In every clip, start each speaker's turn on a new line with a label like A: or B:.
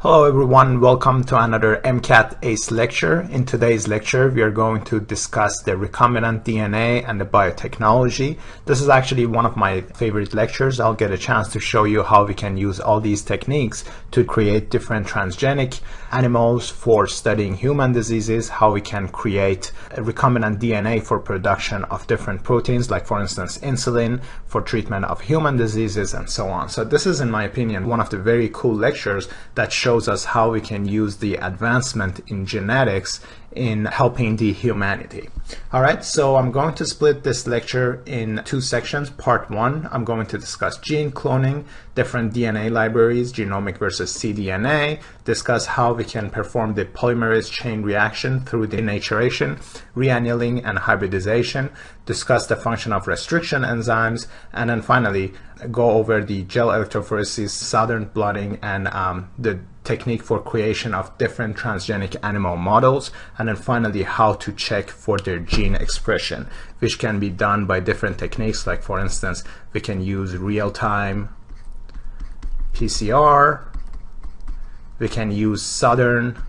A: Hello everyone, welcome to another MCAT ACE lecture. In today's lecture, we are going to discuss the recombinant DNA and the biotechnology. This is actually one of my favorite lectures. I'll get a chance to show you how we can use all these techniques to create different transgenic animals for studying human diseases, how we can create recombinant DNA for production of different proteins, like for instance insulin, for treatment of human diseases, and so on. So this is, in my opinion, one of the very cool lectures that shows us how we can use the advancement in genetics in helping the humanity. All right, so I'm going to split this lecture in two sections. Part one, I'm going to discuss gene cloning, different DNA libraries, genomic versus cDNA, discuss how we can perform the polymerase chain reaction through denaturation, re-annealing, and hybridization, discuss the function of restriction enzymes, and then finally go over the gel electrophoresis, southern blotting, and the technique for creation of different transgenic animal models, and then finally how to check for their gene expression, which can be done by different techniques. Like for instance, we can use real-time PCR, we can use southern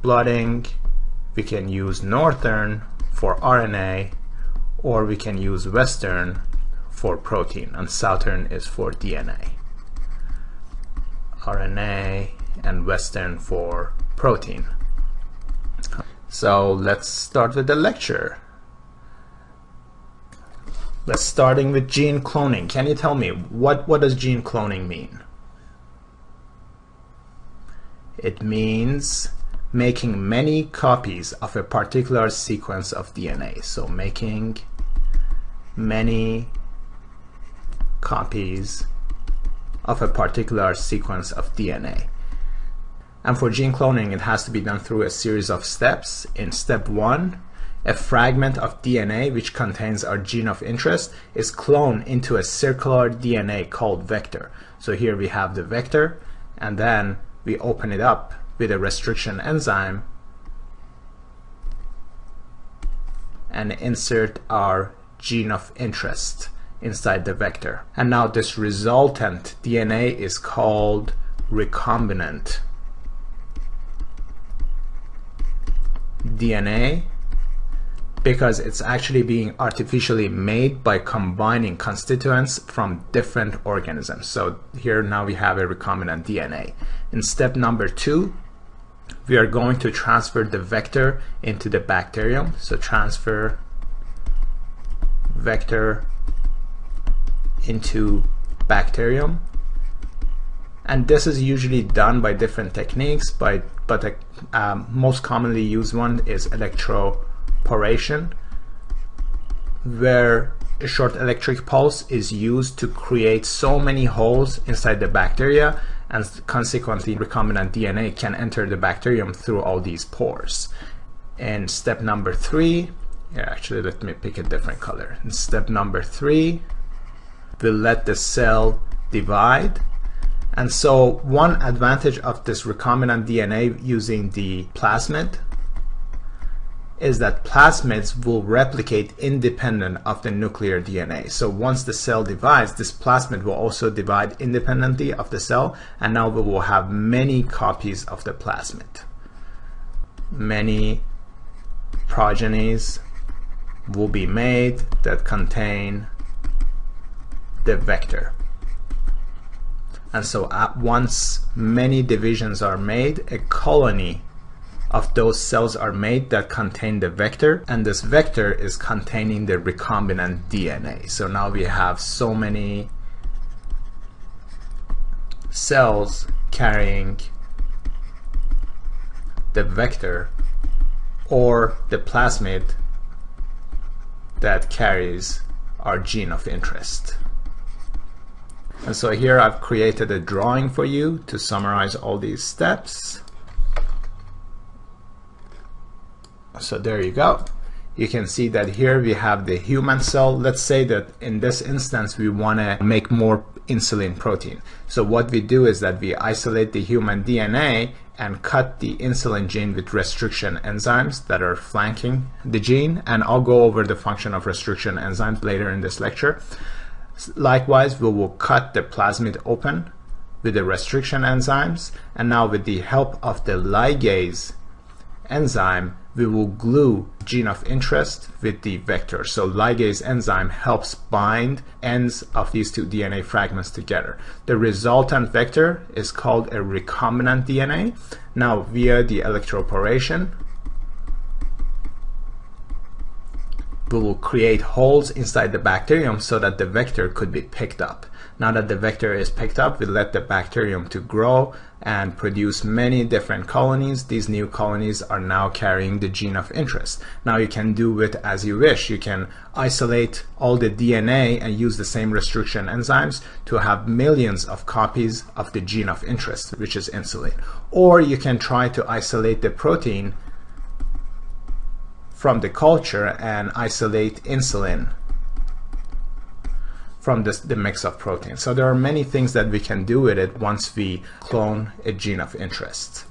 A: blotting, we can use northern for RNA, or we can use western for protein, and southern is for DNA. RNA and western for protein. So let's start with the lecture. Let's starting with gene cloning. Can you tell me what does gene cloning mean? It means making many copies of a particular sequence of DNA. So making many copies of a particular sequence of DNA. And for gene cloning, it has to be done through a series of steps. In step one, a fragment of DNA which contains our gene of interest is cloned into a circular DNA called vector. So here we have the vector, and then we open it up with a restriction enzyme and insert our gene of interest inside the vector. And now this resultant DNA is called recombinant DNA because it's actually being artificially made by combining constituents from different organisms. So here now we have a recombinant DNA. In step number two, we are going to transfer the vector into the bacterium. So transfer vector into bacterium, and this is usually done by different techniques, but the most commonly used one is electrophoresis, where a short electric pulse is used to create so many holes inside the bacteria, and consequently recombinant DNA can enter the bacterium through all these pores. In step number three, actually let me pick a different color. In step number three, we'll let the cell divide. And so one advantage of this recombinant DNA using the plasmid is that plasmids will replicate independent of the nuclear DNA. So once the cell divides, this plasmid will also divide independently of the cell, and now we will have many copies of the plasmid. Many progenies will be made that contain the vector. And so once many divisions are made, a colony of those cells are made that contain the vector, and this vector is containing the recombinant DNA. So now we have so many cells carrying the vector or the plasmid that carries our gene of interest. And so here I've created a drawing for you to summarize all these steps. So there you go. You can see that here we have the human cell. Let's say that in this instance we want to make more insulin protein. So what we do is that we isolate the human DNA and cut the insulin gene with restriction enzymes that are flanking the gene. And I'll go over the function of restriction enzymes later in this lecture. Likewise, we will cut the plasmid open with the restriction enzymes, and now with the help of the ligase enzyme, we will glue gene of interest with the vector. So ligase enzyme helps bind ends of these two DNA fragments together. The resultant vector is called a recombinant DNA. Now via the electrophoresis, we will create holes inside the bacterium so that the vector could be picked up. Now that the vector is picked up, we let the bacterium to grow and produce many different colonies. These new colonies are now carrying the gene of interest. Now you can do it as you wish. You can isolate all the DNA and use the same restriction enzymes to have millions of copies of the gene of interest, which is insulin. Or you can try to isolate the protein from the culture and isolate insulin from the mix of proteins. So there are many things that we can do with it once we clone a gene of interest.